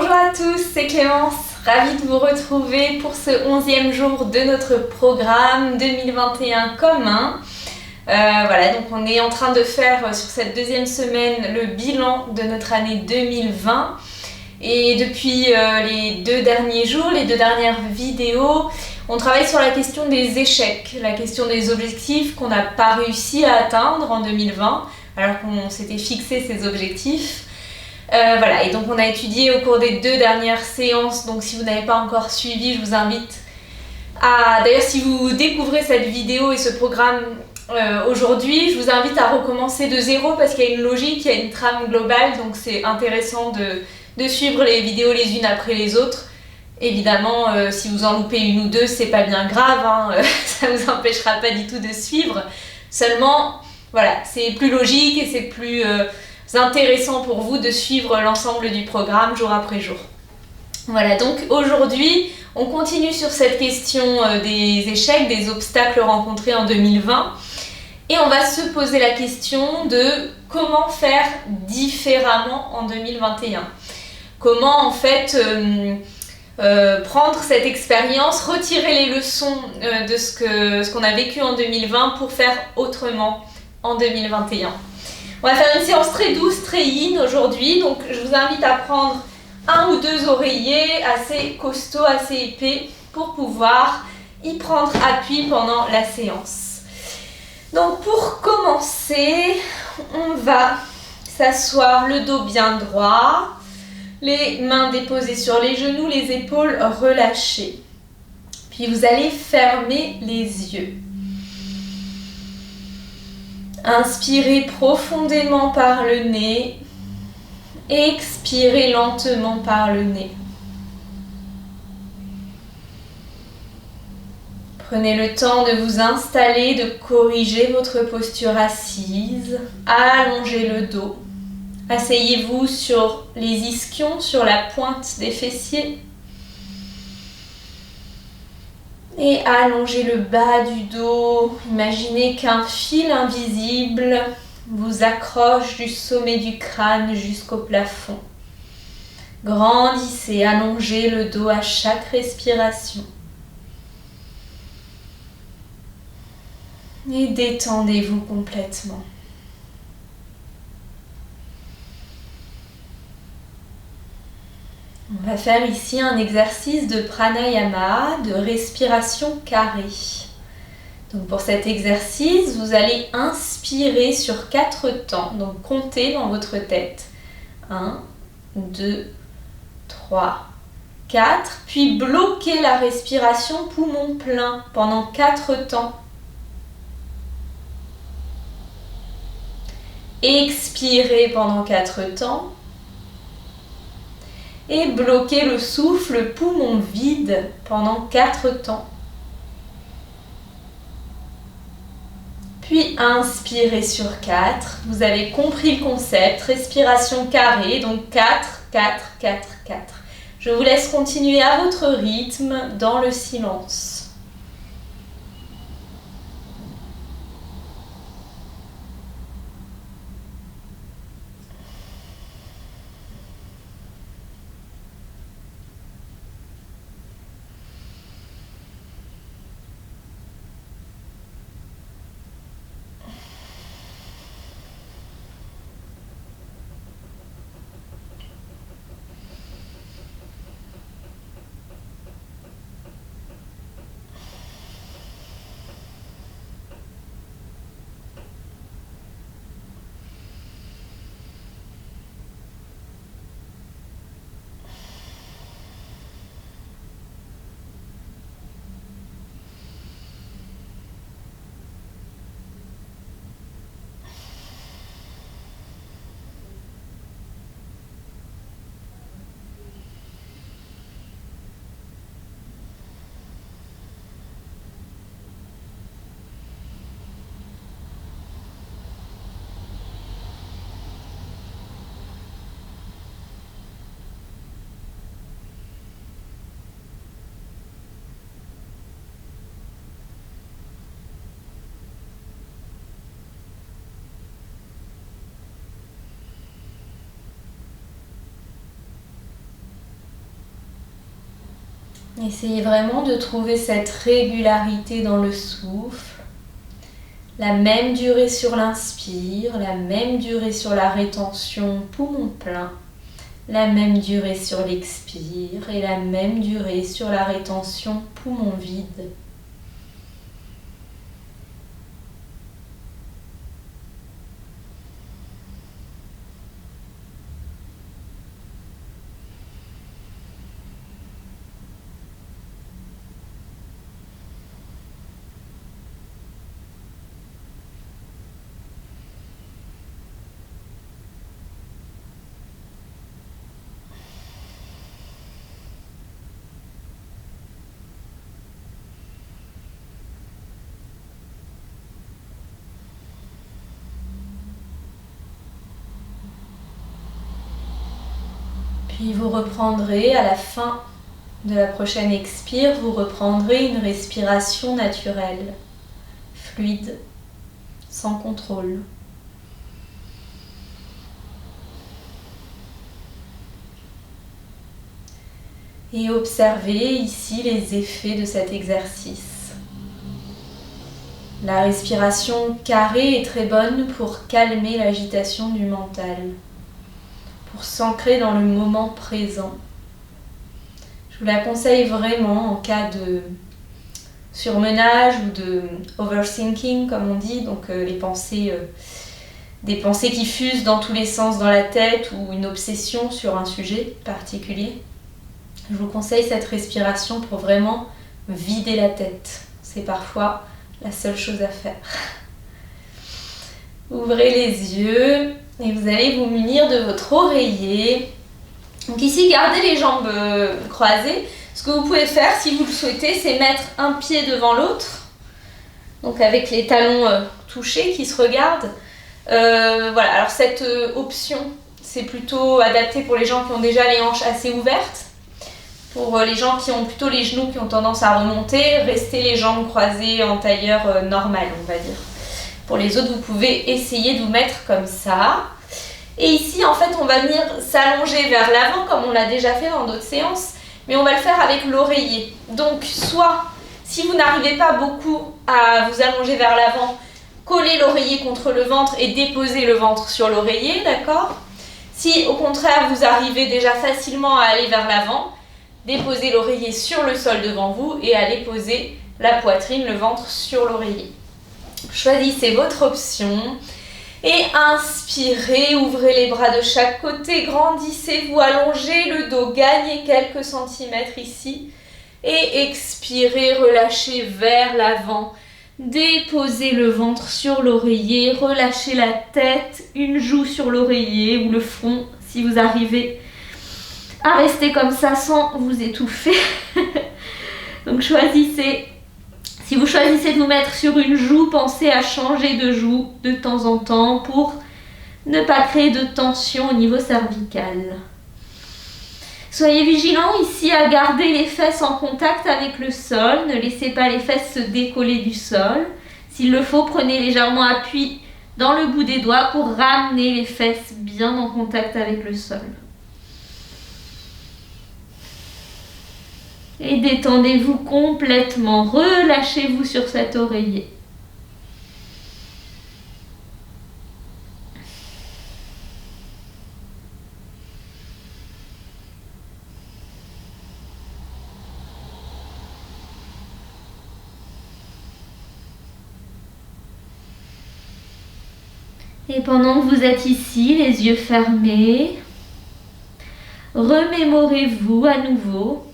Bonjour à tous, c'est Clémence, ravie de vous retrouver pour ce 11e jour de notre programme 2021 commun. Voilà, donc on est en train de faire sur cette deuxième semaine le bilan de notre année 2020. Et depuis les 2 derniers jours, les 2 dernières vidéos, on travaille sur la question des échecs, la question des objectifs qu'on n'a pas réussi à atteindre en 2020, alors qu'on s'était fixé ces objectifs. Voilà, et donc on a étudié au cours des 2 dernières séances, donc si vous n'avez pas encore suivi, je vous invite à... D'ailleurs, si vous découvrez cette vidéo et ce programme aujourd'hui, je vous invite à recommencer de zéro parce qu'il y a une logique, il y a une trame globale, donc c'est intéressant de suivre les vidéos les unes après les autres. Évidemment, si vous en loupez une ou deux, c'est pas bien grave, hein, ça vous empêchera pas du tout de suivre. Seulement, voilà, c'est plus logique et c'est plus intéressant pour vous de suivre l'ensemble du programme jour après jour. Voilà, donc aujourd'hui, on continue sur cette question des échecs, des obstacles rencontrés en 2020. Et on va se poser la question de comment faire différemment en 2021. Comment en fait prendre cette expérience, retirer les leçons de ce qu'on a vécu en 2020 pour faire autrement en 2021. On va faire une séance très douce, très yin aujourd'hui, donc je vous invite à prendre 1 ou 2 oreillers assez costauds, assez épais pour pouvoir y prendre appui pendant la séance. Donc pour commencer, on va s'asseoir le dos bien droit, les mains déposées sur les genoux, les épaules relâchées. Puis vous allez fermer les yeux. Inspirez profondément par le nez. Expirez lentement par le nez. Prenez le temps de vous installer, de corriger votre posture assise. Allongez le dos. Asseyez-vous sur les ischions, sur la pointe des fessiers. Et allongez le bas du dos. Imaginez qu'un fil invisible vous accroche du sommet du crâne jusqu'au plafond. Grandissez, allongez le dos à chaque respiration. Et détendez-vous complètement. On va faire ici un exercice de pranayama, de respiration carrée. Donc pour cet exercice, vous allez inspirer sur 4 temps. Donc comptez dans votre tête. 1, 2, 3, 4. Puis bloquez la respiration poumon plein pendant 4 temps. Expirez pendant 4 temps. Et bloquez le souffle poumon vide pendant 4 temps. Puis inspirez sur 4. Vous avez compris le concept, respiration carrée, donc 4, 4, 4, 4. Je vous laisse continuer à votre rythme dans le silence. Essayez vraiment de trouver cette régularité dans le souffle. La même durée sur l'inspire, la même durée sur la rétention, poumon plein. La même durée sur l'expire et la même durée sur la rétention, poumon vide. Puis vous reprendrez à la fin de la prochaine expire, vous reprendrez une respiration naturelle, fluide, sans contrôle. Et observez ici les effets de cet exercice. La respiration carrée est très bonne pour calmer l'agitation du mental, pour s'ancrer dans le moment présent. Je vous la conseille vraiment en cas de surmenage ou de overthinking comme on dit, donc des pensées qui fusent dans tous les sens dans la tête ou une obsession sur un sujet particulier. Je vous conseille cette respiration pour vraiment vider la tête. C'est parfois la seule chose à faire. Ouvrez les yeux et vous allez vous munir de votre oreiller. Donc ici, gardez les jambes croisées. Ce que vous pouvez faire, si vous le souhaitez, c'est mettre un pied devant l'autre. Donc avec les talons touchés qui se regardent. Voilà, alors cette option, c'est plutôt adapté pour les gens qui ont déjà les hanches assez ouvertes. Pour les gens qui ont plutôt les genoux qui ont tendance à remonter, restez les jambes croisées en tailleur normal, on va dire. Pour les autres, vous pouvez essayer de vous mettre comme ça. Et ici, en fait, on va venir s'allonger vers l'avant, comme on l'a déjà fait dans d'autres séances, mais on va le faire avec l'oreiller. Donc, soit, si vous n'arrivez pas beaucoup à vous allonger vers l'avant, collez l'oreiller contre le ventre et déposez le ventre sur l'oreiller, d'accord? Si, au contraire, vous arrivez déjà facilement à aller vers l'avant, déposez l'oreiller sur le sol devant vous et allez poser la poitrine, le ventre sur l'oreiller. Choisissez votre option et inspirez, ouvrez les bras de chaque côté, grandissez-vous, allongez le dos, gagnez quelques centimètres ici et expirez, relâchez vers l'avant. Déposez le ventre sur l'oreiller, relâchez la tête, une joue sur l'oreiller ou le front si vous arrivez à rester comme ça sans vous étouffer. Donc choisissez. Si vous choisissez de vous mettre sur une joue, pensez à changer de joue de temps en temps pour ne pas créer de tension au niveau cervical. Soyez vigilants ici à garder les fesses en contact avec le sol. Ne laissez pas les fesses se décoller du sol. S'il le faut, prenez légèrement appui dans le bout des doigts pour ramener les fesses bien en contact avec le sol. Et détendez-vous complètement, relâchez-vous sur cet oreiller. Et pendant que vous êtes ici, les yeux fermés, remémorez-vous à nouveau.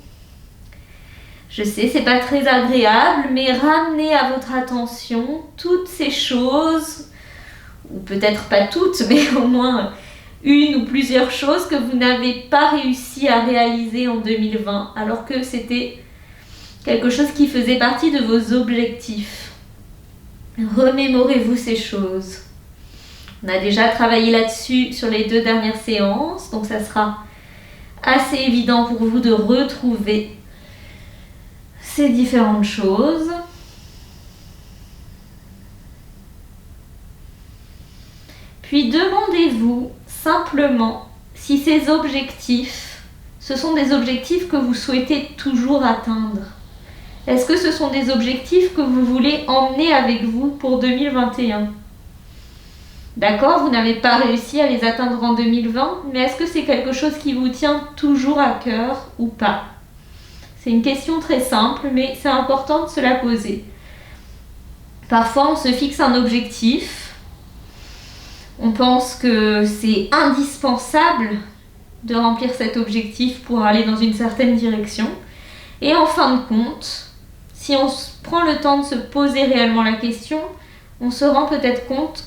Je sais, c'est pas très agréable, mais ramenez à votre attention toutes ces choses, ou peut-être pas toutes, mais au moins une ou plusieurs choses que vous n'avez pas réussi à réaliser en 2020, alors que c'était quelque chose qui faisait partie de vos objectifs. Remémorez-vous ces choses. On a déjà travaillé là-dessus sur les 2 dernières séances, donc ça sera assez évident pour vous de retrouver ces différentes choses. Puis demandez-vous simplement si ces objectifs ce sont des objectifs que vous souhaitez toujours atteindre? Est-ce que ce sont des objectifs que vous voulez emmener avec vous pour 2021? D'accord, vous n'avez pas réussi à les atteindre en 2020, mais est-ce que c'est quelque chose qui vous tient toujours à cœur ou pas? C'est une question très simple, mais c'est important de se la poser. Parfois, on se fixe un objectif, on pense que c'est indispensable de remplir cet objectif pour aller dans une certaine direction, et en fin de compte, si on prend le temps de se poser réellement la question, on se rend peut-être compte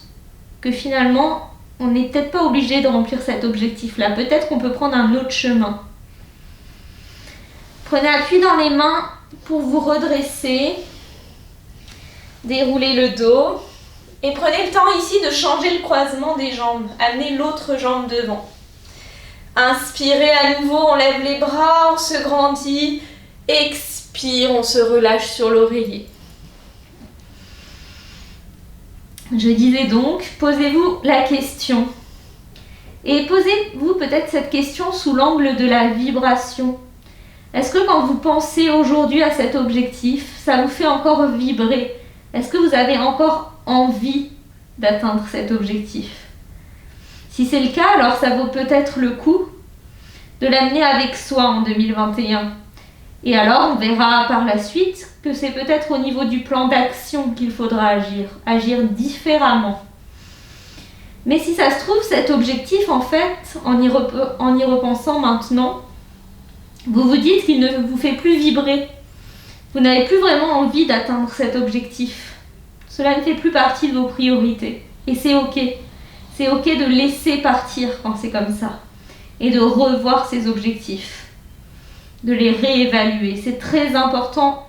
que finalement, on n'est peut-être pas obligé de remplir cet objectif-là. Peut-être qu'on peut prendre un autre chemin. Prenez appui dans les mains pour vous redresser. Déroulez le dos. Et prenez le temps ici de changer le croisement des jambes. Amenez l'autre jambe devant. Inspirez à nouveau, on lève les bras, on se grandit. Expire, on se relâche sur l'oreiller. Je disais donc, posez-vous la question. Et posez-vous peut-être cette question sous l'angle de la vibration. Est-ce que quand vous pensez aujourd'hui à cet objectif, ça vous fait encore vibrer? Est-ce que vous avez encore envie d'atteindre cet objectif? Si c'est le cas, alors ça vaut peut-être le coup de l'amener avec soi en 2021. Et alors, on verra par la suite que c'est peut-être au niveau du plan d'action qu'il faudra agir différemment. Mais si ça se trouve, cet objectif, en fait, en y repensant maintenant, vous vous dites qu'il ne vous fait plus vibrer. Vous n'avez plus vraiment envie d'atteindre cet objectif. Cela ne fait plus partie de vos priorités. Et c'est ok. C'est ok de laisser partir quand c'est comme ça. Et de revoir ses objectifs. De les réévaluer. C'est très important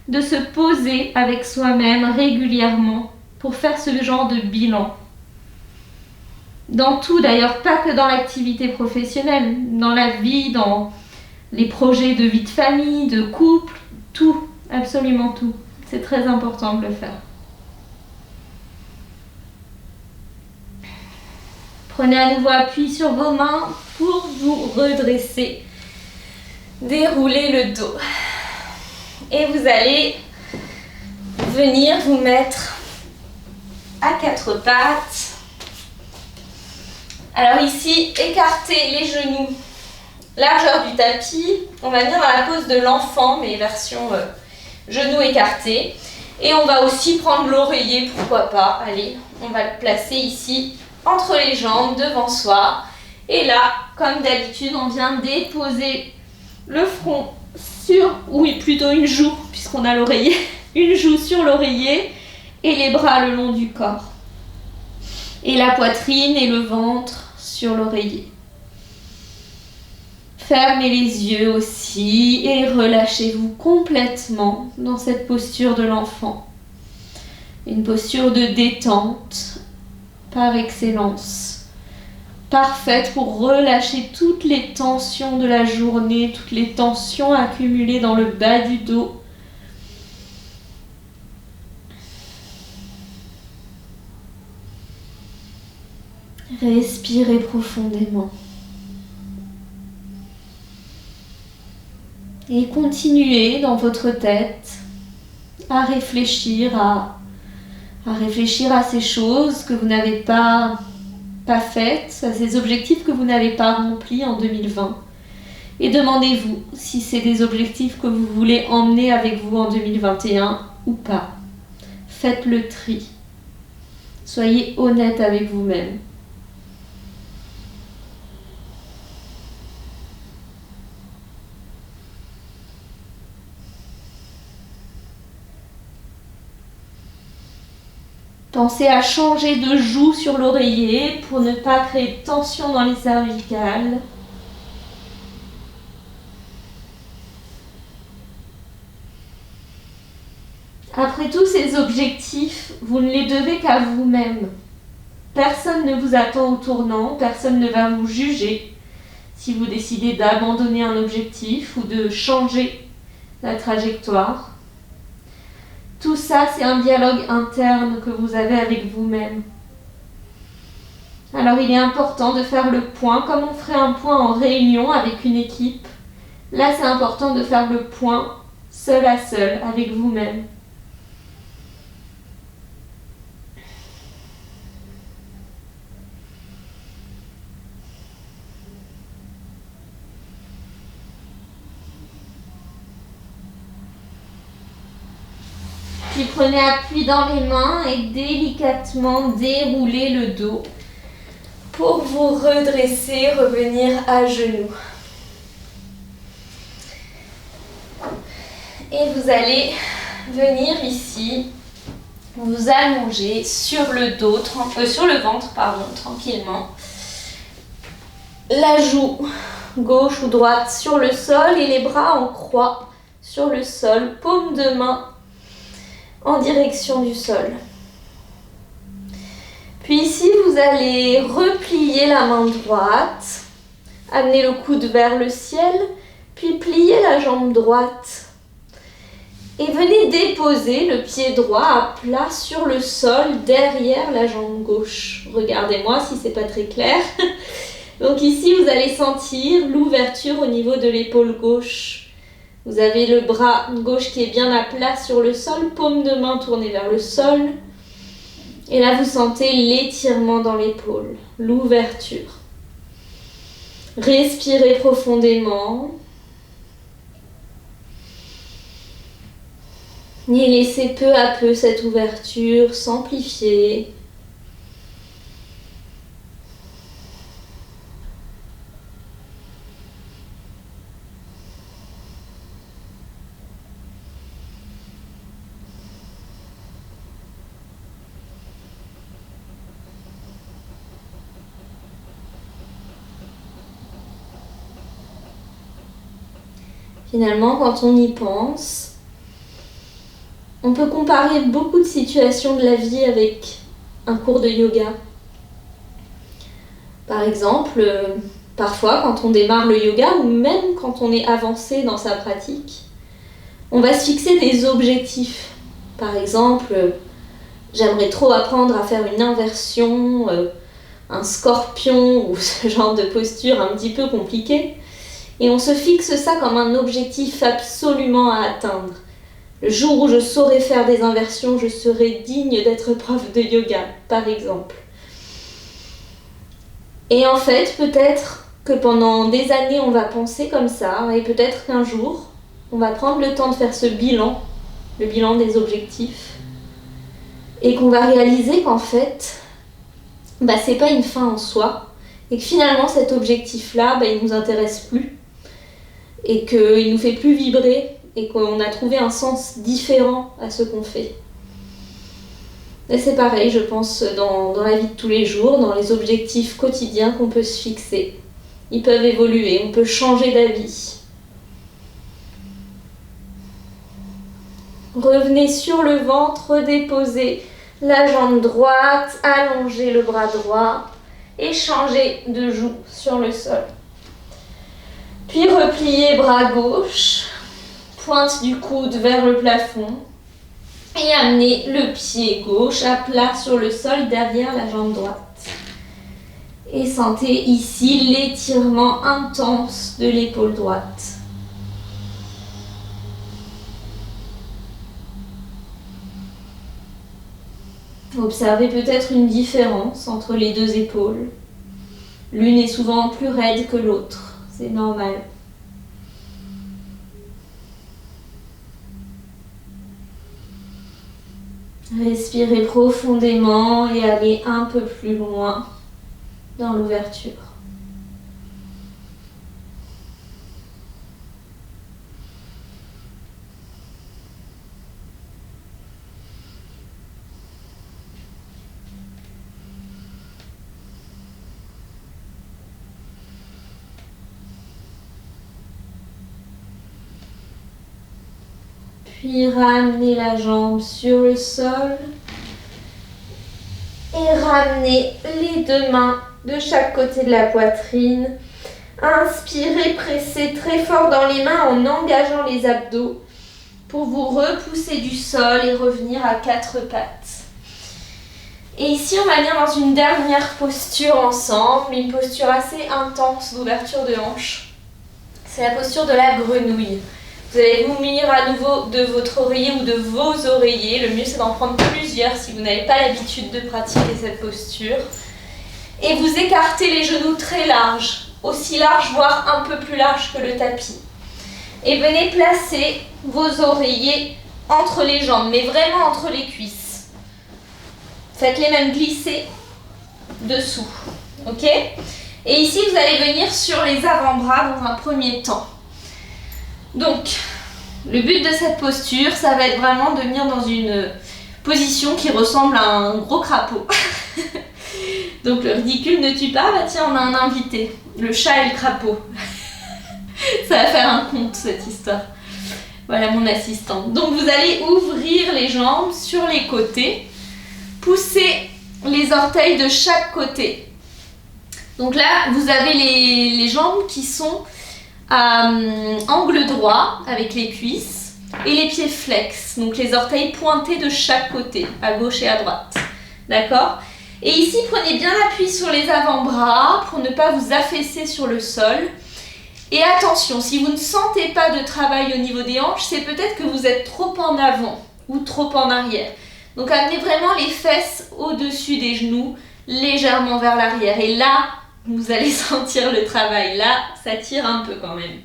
de se poser avec soi-même régulièrement pour faire ce genre de bilan. Dans tout d'ailleurs, pas que dans l'activité professionnelle, dans la vie, dans les projets de vie de famille, de couple, tout, absolument tout. C'est très important de le faire. Prenez à nouveau appui sur vos mains pour vous redresser. Déroulez le dos. Et vous allez venir vous mettre à quatre pattes. Alors ici, écartez les genoux, largeur du tapis. On va venir dans la pose de l'enfant, mais version genoux écartés. Et on va aussi prendre l'oreiller, pourquoi pas. Allez, on va le placer ici, entre les jambes, devant soi. Et là, comme d'habitude, on vient déposer le front sur, oui, plutôt une joue, puisqu'on a l'oreiller, une joue sur l'oreiller et les bras le long du corps. Et la poitrine et le ventre sur l'oreiller. Fermez les yeux aussi et relâchez-vous complètement dans cette posture de l'enfant. Une posture de détente par excellence. Parfaite pour relâcher toutes les tensions de la journée, toutes les tensions accumulées dans le bas du dos. Respirez profondément. Et continuez dans votre tête à réfléchir à ces choses que vous n'avez pas faites, à ces objectifs que vous n'avez pas remplis en 2020. Et demandez-vous si c'est des objectifs que vous voulez emmener avec vous en 2021 ou pas. Faites le tri. Soyez honnête avec vous-même. Pensez à changer de joue sur l'oreiller pour ne pas créer de tension dans les cervicales. Après tous ces objectifs, vous ne les devez qu'à vous-même. Personne ne vous attend au tournant, personne ne va vous juger si vous décidez d'abandonner un objectif ou de changer la trajectoire. Tout ça, c'est un dialogue interne que vous avez avec vous-même. Alors, il est important de faire le point, comme on ferait un point en réunion avec une équipe, Là, c'est important de faire le point seul à seul avec vous-même. Puis prenez appui dans les mains et délicatement déroulez le dos pour vous redresser, revenir à genoux. Et vous allez venir ici, vous allonger sur le dos, sur le ventre, tranquillement. La joue gauche ou droite sur le sol et les bras en croix sur le sol, paume de main en direction du sol. Puis ici, vous allez replier la main droite, amener le coude vers le ciel, puis plier la jambe droite. Et venez déposer le pied droit à plat sur le sol derrière la jambe gauche. Regardez-moi si c'est pas très clair. Donc ici, vous allez sentir l'ouverture au niveau de l'épaule gauche. Vous avez le bras gauche qui est bien à plat sur le sol, paume de main tournée vers le sol. Et là, vous sentez l'étirement dans l'épaule, l'ouverture. Respirez profondément. Et laissez peu à peu cette ouverture s'amplifier. Finalement, quand on y pense, on peut comparer beaucoup de situations de la vie avec un cours de yoga. Par exemple, parfois quand on démarre le yoga ou même quand on est avancé dans sa pratique, on va se fixer des objectifs. Par exemple, j'aimerais trop apprendre à faire une inversion, un scorpion ou ce genre de posture un petit peu compliquée. Et on se fixe ça comme un objectif absolument à atteindre. Le jour où je saurai faire des inversions, je serai digne d'être prof de yoga, par exemple. Et en fait, peut-être que pendant des années, on va penser comme ça, et peut-être qu'un jour, on va prendre le temps de faire ce bilan, le bilan des objectifs, et qu'on va réaliser qu'en fait, c'est pas une fin en soi, et que finalement, cet objectif-là, il nous intéresse plus, et qu'il nous fait plus vibrer, et qu'on a trouvé un sens différent à ce qu'on fait. Et c'est pareil, je pense, dans la vie de tous les jours, dans les objectifs quotidiens qu'on peut se fixer. Ils peuvent évoluer, on peut changer d'avis. Revenez sur le ventre, déposez la jambe droite, allongez le bras droit et changez de joue sur le sol. Puis repliez bras gauche, pointe du coude vers le plafond et amenez le pied gauche à plat sur le sol derrière la jambe droite. Et sentez ici l'étirement intense de l'épaule droite. Observez peut-être une différence entre les deux épaules. L'une est souvent plus raide que l'autre, c'est normal. Respirez profondément et allez un peu plus loin dans l'ouverture. Puis ramenez la jambe sur le sol et ramenez les deux mains de chaque côté de la poitrine. Inspirez, pressez très fort dans les mains en engageant les abdos pour vous repousser du sol et revenir à quatre pattes. Et ici, on va venir dans une dernière posture ensemble, une posture assez intense d'ouverture de hanche. C'est la posture de la grenouille. Vous allez vous munir à nouveau de votre oreiller ou de vos oreillers. Le mieux, c'est d'en prendre plusieurs si vous n'avez pas l'habitude de pratiquer cette posture. Et vous écartez les genoux très larges, aussi larges, voire un peu plus larges que le tapis. Et venez placer vos oreillers entre les jambes, mais vraiment entre les cuisses. Faites-les même glisser dessous. Ok ? Et ici, vous allez venir sur les avant-bras dans un premier temps. Donc, le but de cette posture, ça va être vraiment de venir dans une position qui ressemble à un gros crapaud. Donc, le ridicule ne tue pas. Bah tiens, on a un invité. Le chat et le crapaud. Ça va faire un conte, cette histoire. Voilà mon assistante. Donc, vous allez ouvrir les jambes sur les côtés. Pousser les orteils de chaque côté. Donc là, vous avez les jambes qui sont à angle droit avec les cuisses et les pieds flex, donc les orteils pointés de chaque côté, à gauche et à droite. D'accord ? Et ici, prenez bien appui sur les avant-bras pour ne pas vous affaisser sur le sol. Et attention, si vous ne sentez pas de travail au niveau des hanches, c'est peut-être que vous êtes trop en avant ou trop en arrière. Donc amenez vraiment les fesses au-dessus des genoux, légèrement vers l'arrière. Et là, vous allez sentir le travail. Là, ça tire un peu quand même.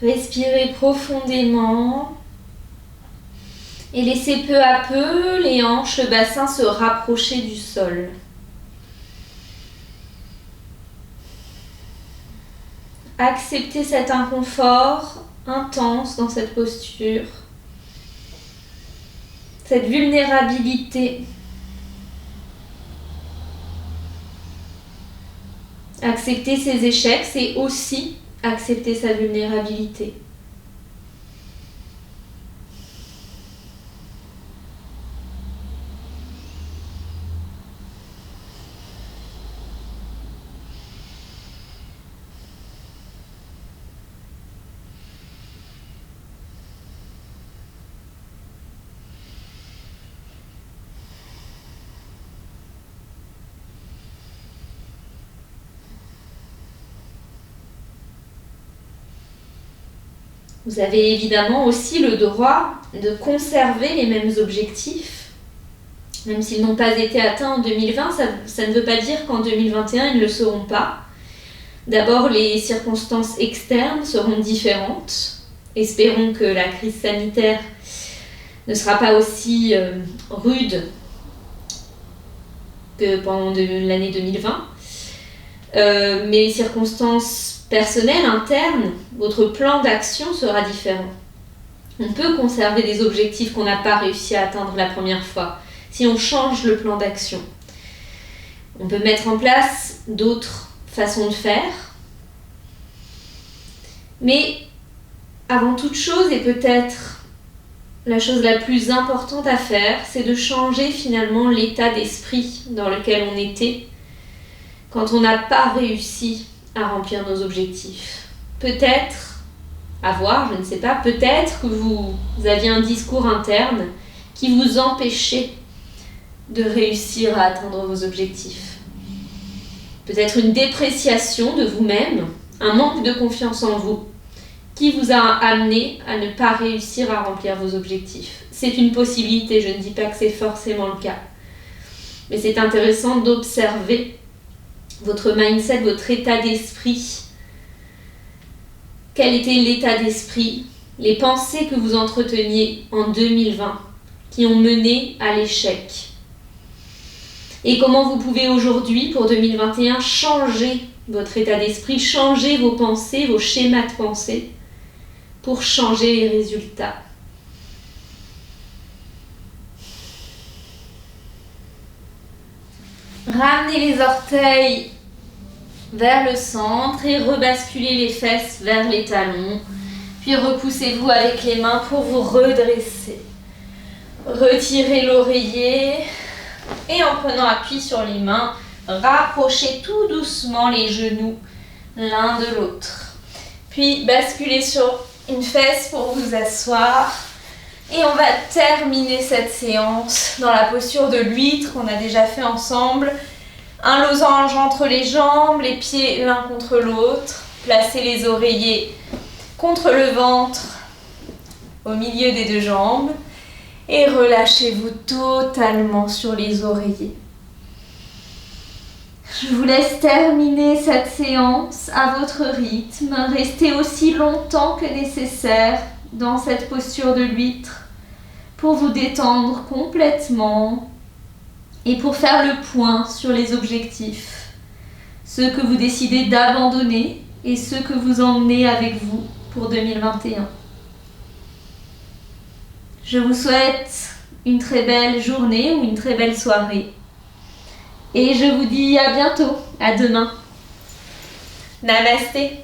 Respirez profondément. Et laissez peu à peu les hanches, le bassin se rapprocher du sol. Acceptez cet inconfort intense dans cette posture. Cette vulnérabilité. Accepter ses échecs, c'est aussi accepter sa vulnérabilité. Vous avez évidemment aussi le droit de conserver les mêmes objectifs, même s'ils n'ont pas été atteints en 2020, ça ne veut pas dire qu'en 2021 ils ne le seront pas. D'abord, les circonstances externes seront différentes. Espérons que la crise sanitaire ne sera pas aussi rude que pendant l'année 2020. Mais les circonstances personnelles, internes, votre plan d'action sera différent. On peut conserver des objectifs qu'on n'a pas réussi à atteindre la première fois si on change le plan d'action. On peut mettre en place d'autres façons de faire. Mais avant toute chose, et peut-être la chose la plus importante à faire, c'est de changer finalement l'état d'esprit dans lequel on était quand on n'a pas réussi à remplir nos objectifs. Peut-être, à voir, je ne sais pas, peut-être que vous aviez un discours interne qui vous empêchait de réussir à atteindre vos objectifs. Peut-être une dépréciation de vous-même, un manque de confiance en vous qui vous a amené à ne pas réussir à remplir vos objectifs. C'est une possibilité, je ne dis pas que c'est forcément le cas. Mais c'est intéressant d'observer votre mindset, votre état d'esprit. Quel était l'état d'esprit, les pensées que vous entreteniez en 2020 qui ont mené à l'échec? Et comment vous pouvez aujourd'hui, pour 2021, changer votre état d'esprit, changer vos pensées, vos schémas de pensée pour changer les résultats? Ramenez les orteils vers le centre et rebasculez les fesses vers les talons. Puis repoussez-vous avec les mains pour vous redresser. Retirez l'oreiller et en prenant appui sur les mains, rapprochez tout doucement les genoux l'un de l'autre. Puis basculez sur une fesse pour vous asseoir. Et on va terminer cette séance dans la posture de l'huître qu'on a déjà fait ensemble. Un losange entre les jambes, les pieds l'un contre l'autre. Placez les oreillers contre le ventre, au milieu des deux jambes. Et relâchez-vous totalement sur les oreillers. Je vous laisse terminer cette séance à votre rythme. Restez aussi longtemps que nécessaire dans cette posture de l'huître pour vous détendre complètement et pour faire le point sur les objectifs, ceux que vous décidez d'abandonner et ceux que vous emmenez avec vous pour 2021. Je vous souhaite une très belle journée ou une très belle soirée. Et je vous dis à bientôt, à demain. Namasté.